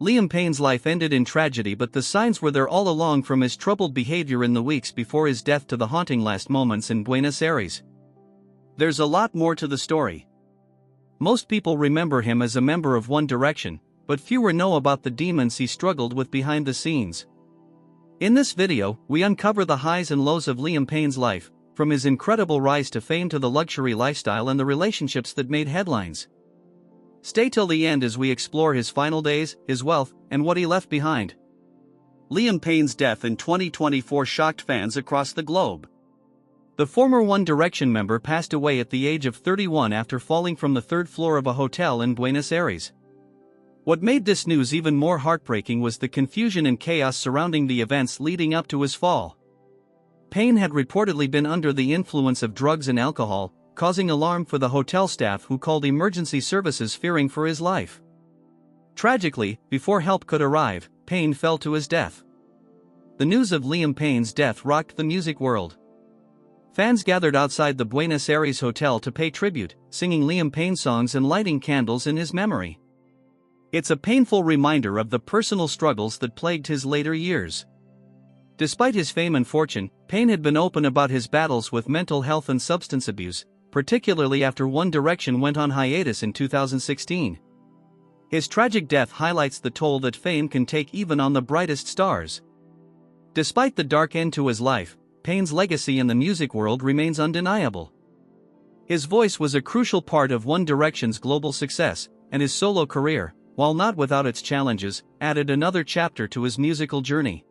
Liam Payne's life ended in tragedy, but the signs were there all along, from his troubled behavior in the weeks before his death to the haunting last moments in Buenos Aires. There's a lot more to the story. Most people remember him as a member of One Direction, but fewer know about the demons he struggled with behind the scenes. In this video, we uncover the highs and lows of Liam Payne's life, from his incredible rise to fame to the luxury lifestyle and the relationships that made headlines. Stay till the end as we explore his final days, his wealth, and what he left behind. Liam Payne's death in 2024 shocked fans across the globe. The former One Direction member passed away at the age of 31 after falling from the third floor of a hotel in Buenos Aires. What made this news even more heartbreaking was the confusion and chaos surrounding the events leading up to his fall. Payne had reportedly been under the influence of drugs and alcohol, causing alarm for the hotel staff, who called emergency services fearing for his life. Tragically, before help could arrive, Payne fell to his death. The news of Liam Payne's death rocked the music world. Fans gathered outside the Buenos Aires hotel to pay tribute, singing Liam Payne songs and lighting candles in his memory. It's a painful reminder of the personal struggles that plagued his later years. Despite his fame and fortune, Payne had been open about his battles with mental health and substance abuse, particularly after One Direction went on hiatus in 2016. His tragic death highlights the toll that fame can take even on the brightest stars. Despite the dark end to his life, Payne's legacy in the music world remains undeniable. His voice was a crucial part of One Direction's global success, and his solo career, while not without its challenges, added another chapter to his musical journey.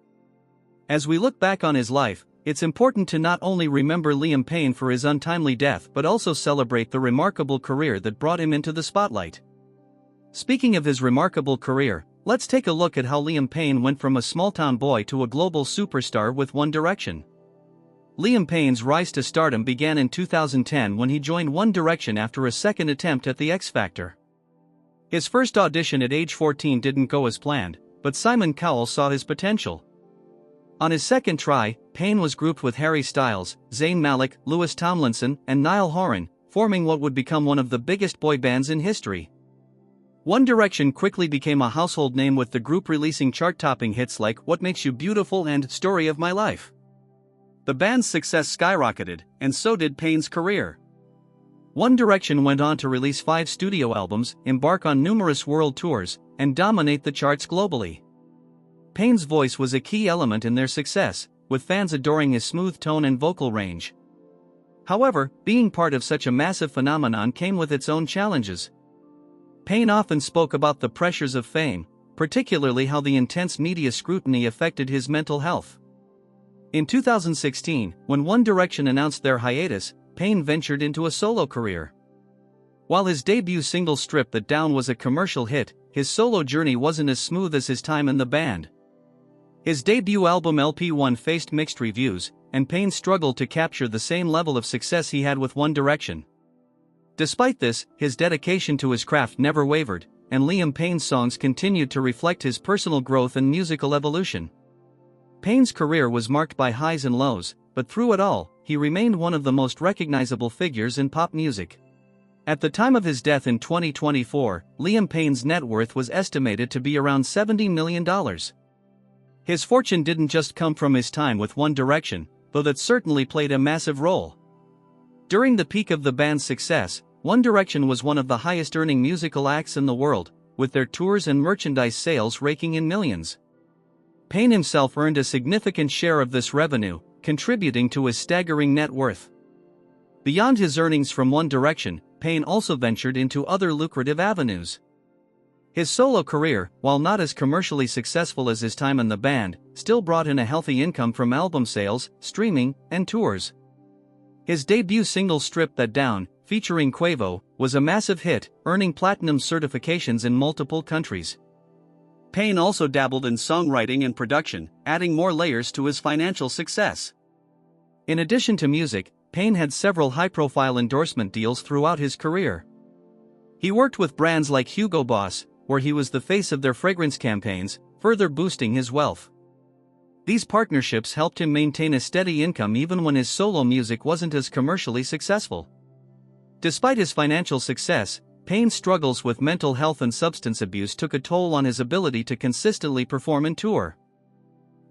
As we look back on his life, it's important to not only remember Liam Payne for his untimely death but also celebrate the remarkable career that brought him into the spotlight. Speaking of his remarkable career, let's take a look at how Liam Payne went from a small-town boy to a global superstar with One Direction. Liam Payne's rise to stardom began in 2010 when he joined One Direction after a second attempt at the X Factor. His first audition at age 14 didn't go as planned, but Simon Cowell saw his potential. On his second try, Payne was grouped with Harry Styles, Zayn Malik, Louis Tomlinson, and Niall Horan, forming what would become one of the biggest boy bands in history. One Direction quickly became a household name, with the group releasing chart-topping hits like What Makes You Beautiful and Story of My Life. The band's success skyrocketed, and so did Payne's career. One Direction went on to release 5 studio albums, embark on numerous world tours, and dominate the charts globally. Payne's voice was a key element in their success, with fans adoring his smooth tone and vocal range. However, being part of such a massive phenomenon came with its own challenges. Payne often spoke about the pressures of fame, particularly how the intense media scrutiny affected his mental health. In 2016, when One Direction announced their hiatus, Payne ventured into a solo career. While his debut single Strip That Down was a commercial hit, his solo journey wasn't as smooth as his time in the band. His debut album LP1 faced mixed reviews, and Payne struggled to capture the same level of success he had with One Direction. Despite this, his dedication to his craft never wavered, and Liam Payne's songs continued to reflect his personal growth and musical evolution. Payne's career was marked by highs and lows, but through it all, he remained one of the most recognizable figures in pop music. At the time of his death in 2024, Liam Payne's net worth was estimated to be around $70 million. His fortune didn't just come from his time with One Direction, though that certainly played a massive role. During the peak of the band's success, One Direction was one of the highest-earning musical acts in the world, with their tours and merchandise sales raking in millions. Payne himself earned a significant share of this revenue, contributing to his staggering net worth. Beyond his earnings from One Direction, Payne also ventured into other lucrative avenues. His solo career, while not as commercially successful as his time in the band, still brought in a healthy income from album sales, streaming, and tours. His debut single Strip That Down, featuring Quavo, was a massive hit, earning platinum certifications in multiple countries. Payne also dabbled in songwriting and production, adding more layers to his financial success. In addition to music, Payne had several high-profile endorsement deals throughout his career. He worked with brands like Hugo Boss, where he was the face of their fragrance campaigns, further boosting his wealth. These partnerships helped him maintain a steady income even when his solo music wasn't as commercially successful. Despite his financial success, Payne's struggles with mental health and substance abuse took a toll on his ability to consistently perform and tour.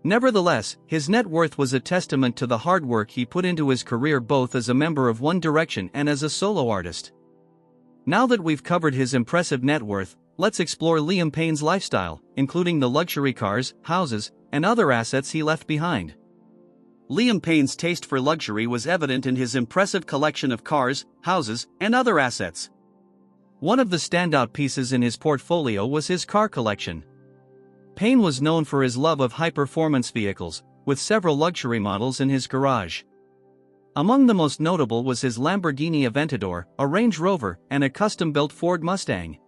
Nevertheless, his net worth was a testament to the hard work he put into his career both as a member of One Direction and as a solo artist. Now that we've covered his impressive net worth, let's explore Liam Payne's lifestyle, including the luxury cars, houses, and other assets he left behind. Liam Payne's taste for luxury was evident in his impressive collection of cars, houses, and other assets. One of the standout pieces in his portfolio was his car collection. Payne was known for his love of high-performance vehicles, with several luxury models in his garage. Among the most notable was his Lamborghini Aventador, a Range Rover, and a custom-built Ford Mustang.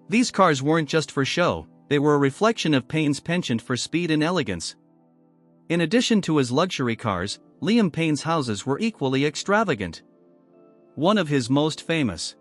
These cars weren't just for show, they were a reflection of Payne's penchant for speed and elegance. In addition to his luxury cars, Liam Payne's houses were equally extravagant. One of his most famous